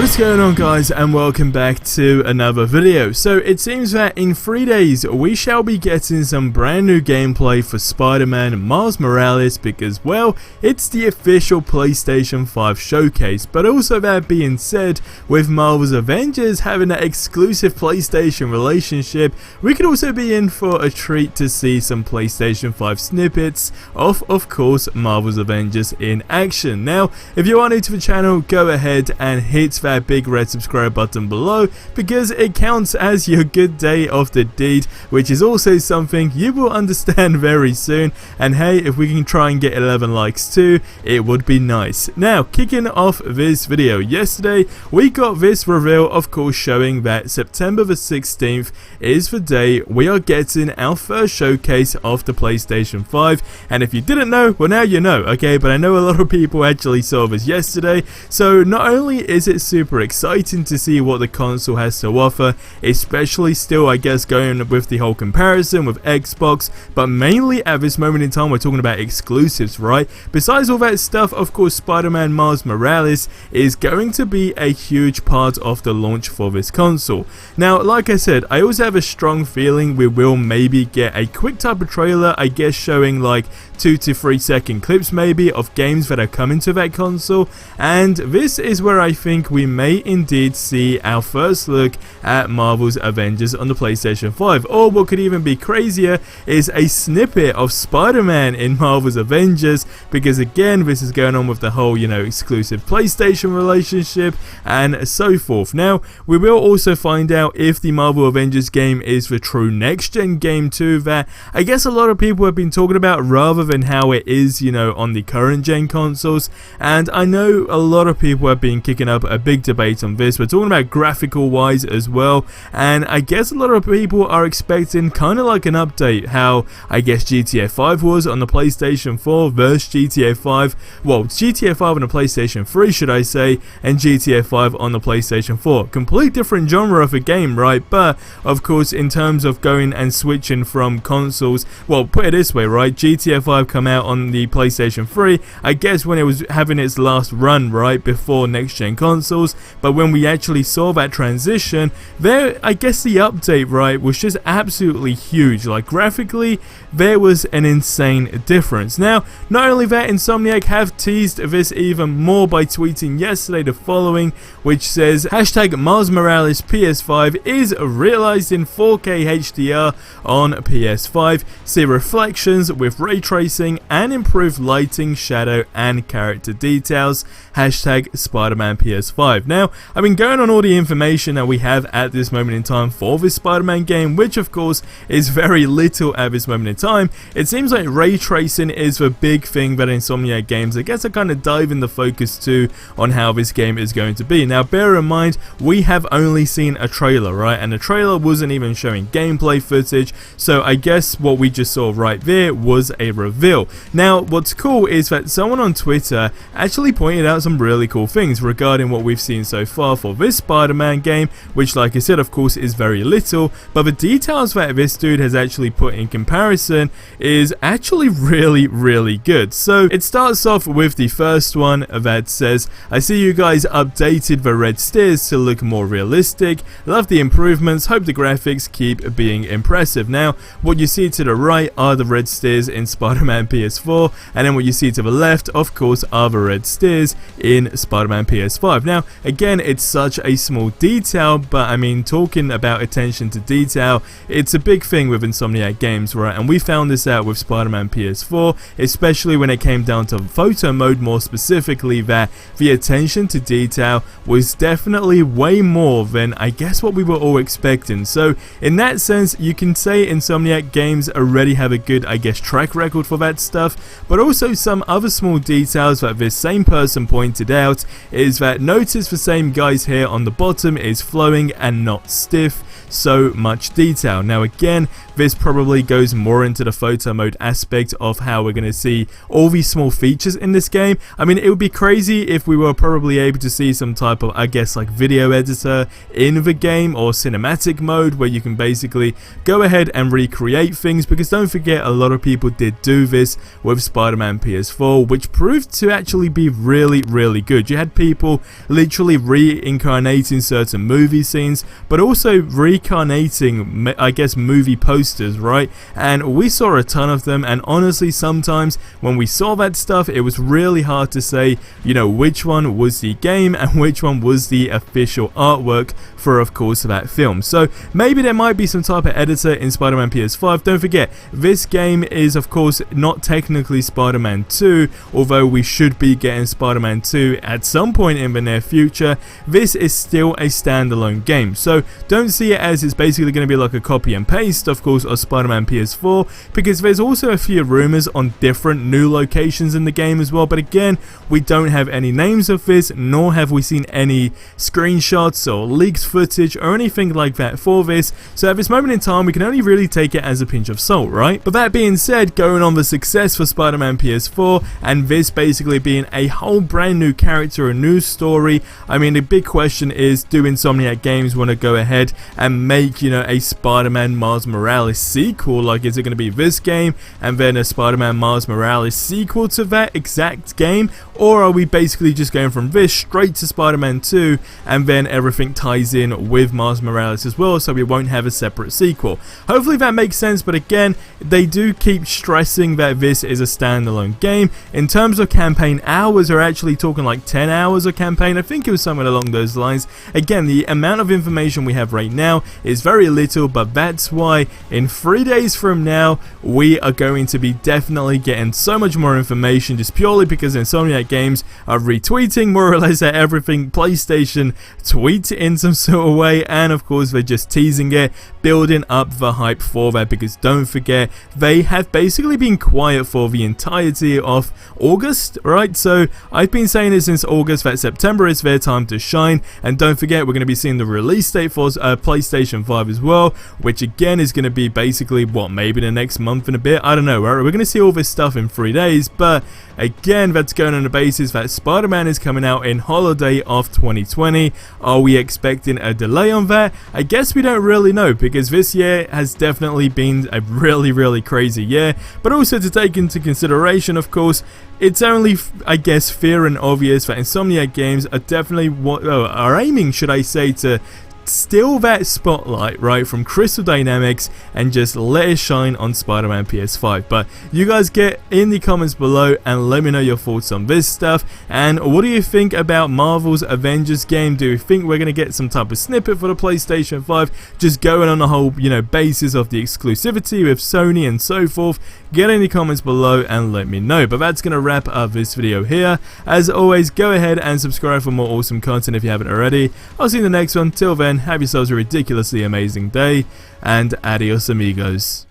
What is going on, guys, and welcome back to another video. So it seems that in 3 days we shall be getting some brand new gameplay for Spider-Man Miles Morales because, well, it's the official PlayStation 5 showcase. But also, that being said, with Marvel's Avengers having that exclusive PlayStation relationship, we could also be in for a treat to see some PlayStation 5 snippets of course, Marvel's Avengers in action. Now, if you are new to the channel, go ahead and hit that big red subscribe button below because it counts as your good day of the deed, which is also something you will understand very soon. And hey, if we can try and get 11 likes too, it would be nice. Now, kicking off this video, yesterday we got this reveal, of course, showing that September the 16th is the day we are getting our first showcase of the PlayStation 5. And if you didn't know, well, now you know, okay? But I know a lot of people actually saw this yesterday, so not only is it super exciting to see what the console has to offer, especially still, I guess, going with the whole comparison with Xbox, but mainly at this moment in time we're talking about exclusives, right? Besides all that stuff, of course, Spider-Man Miles Morales is going to be a huge part of the launch for this console. Now, like I said, I also have a strong feeling we will maybe get a quick type of trailer, I guess, showing like 2 to 3 second clips maybe of games that are coming to that console, and this is where I think we may indeed see our first look at Marvel's Avengers on the PlayStation 5. Or what could even be crazier is a snippet of Spider-Man in Marvel's Avengers, because again, this is going on with the whole, you know, exclusive PlayStation relationship and so forth. Now, we will also find out if the Marvel Avengers game is the true next-gen game too, that I guess a lot of people have been talking about, rather than how it is, you know, on the current gen consoles. And I know a lot of people have been kicking up a big debate on this. We're talking about graphical wise as well, and I guess a lot of people are expecting kind of like an update, how I guess GTA 5 was on the PlayStation 4 versus GTA 5, well, GTA 5 on the PlayStation 3 should I say, and GTA 5 on the PlayStation 4. Complete different genre of a game, right? But of course, in terms of going and switching from consoles, well, put it this way, right? GTA 5 come out on the PlayStation 3, I guess when it was having its last run, right, before next gen consoles. But when we actually saw that transition there, I guess the update, right, was just absolutely huge. Like, graphically, there was an insane difference. Now, not only that, Insomniac have teased this even more by tweeting yesterday the following, which says hashtag Miles Morales PS5 is realized in 4K HDR on PS5. See reflections with ray tracing and improved lighting, shadow and character details. Hashtag SpiderMan PS5. Now, I've been going on all the information that we have at this moment in time for this Spider-Man game, which of course is very little at this moment in time. It seems like ray tracing is the big thing that Insomniac Games, I guess, are kind of diving the focus to on how this game is going to be. Now, bear in mind, we have only seen a trailer, right? And the trailer wasn't even showing gameplay footage, so I guess what we just saw right there was a reveal. Now, what's cool is that someone on Twitter actually pointed out some really cool things regarding what we've seen so far for this Spider-Man game, which, like I said, of course, is very little, but the details that this dude has actually put in comparison is actually really good. So it starts off with the first one that says, I see you guys updated the red stairs to look more realistic, love the improvements, hope the graphics keep being impressive. Now, what you see to the right are the red stairs in Spider-Man PS4, and then what you see to the left, of course, are the red stairs in Spider-Man PS5. Now, again, it's such a small detail, but I mean, talking about attention to detail, it's a big thing with Insomniac Games, right? And we found this out with Spider-Man PS4, especially when it came down to photo mode more specifically, that the attention to detail was definitely way more than I guess what we were all expecting. So in that sense, you can say Insomniac Games already have a good, I guess, track record for that stuff. But also some other small details that this same person pointed out is that notice the same guy's hair on the bottom is flowing and not stiff. so much detail. Now again, this probably goes more into the photo mode aspect of how we're going to see all these small features in this game. I mean, it would be crazy if we were probably able to see some type of, I guess, like video editor in the game, or cinematic mode where you can basically go ahead and recreate things, because don't forget, a lot of people did do this with SpiderMan PS4, which proved to actually be really good. You had people literally reincarnating certain movie scenes, but also reincarnating, I guess, movie posters, right? And we saw a ton of them, and honestly, sometimes when we saw that stuff, it was really hard to say, you know, which one was the game and which one was the official artwork for, of course, that film. So maybe there might be some type of editor in SpiderMan PS5. Don't forget, this game is, of course, not technically Spider-Man 2, although we should be getting Spider-Man 2 at some point in the near future. This is still a standalone game, so don't see it as it's basically going to be like a copy and paste, of course, of Spider-Man PS4, because there's also a few rumors on different new locations in the game as well. But again, we don't have any names of this, nor have we seen any screenshots or leaked footage or anything like that for this, so at this moment in time we can only really take it as a pinch of salt, right? But that being said, going on the success for Spider-Man PS4 and this basically being a whole brand new character, a new story, I mean, the big question is, do Insomniac Games want to go ahead and make, you know, a Spider-Man Miles Morales sequel? Like, is it going to be this game and then a Spider-Man Miles Morales sequel to that exact game, or are we basically just going from this straight to Spider-Man 2 and then everything ties in with Miles Morales as well, so we won't have a separate sequel? Hopefully that makes sense, but again, they do keep stressing that this is a standalone game. In terms of campaign hours, we're actually talking like 10 hours of campaign. I think it was somewhere along those lines. Again, the amount of information we have right now is very little, but that's why in 3 days from now we are going to be definitely getting so much more information, just purely because Insomniac Games are retweeting more or less everything PlayStation tweet in some sort of way, and of course they're just teasing it, building up the hype for that, because don't forget, they have basically been quiet for the entirety of August, right? So I've been saying it since August that September is their time to shine, and don't forget, we're going to be seeing the release date for PlayStation 5 as well, which again is going to be basically, what, maybe the next month and a bit, I don't know, right? We're going to see all this stuff in 3 days, but again, that's going on the basis that Spider-Man is coming out in holiday of 2020. Are we expecting a delay on that? I guess we don't really know, because this year has definitely been a really crazy year, but also to take into consideration, of course, it's only, I guess, fair and obvious that Insomniac Games are definitely are aiming, should I say, to steal that spotlight, right, from Crystal Dynamics and just let it shine on Spider-Man PS5. But you guys get in the comments below and let me know your thoughts on this stuff, and what do you think about Marvel's Avengers game? Do you think we're going to get some type of snippet for the PlayStation 5, just going on the whole, you know, basis of the exclusivity with Sony and so forth? Get in the comments below and let me know. But that's going to wrap up this video here. As always, go ahead and subscribe for more awesome content if you haven't already. I'll see you in the next one. Till then, have yourselves a ridiculously amazing day, and adios amigos.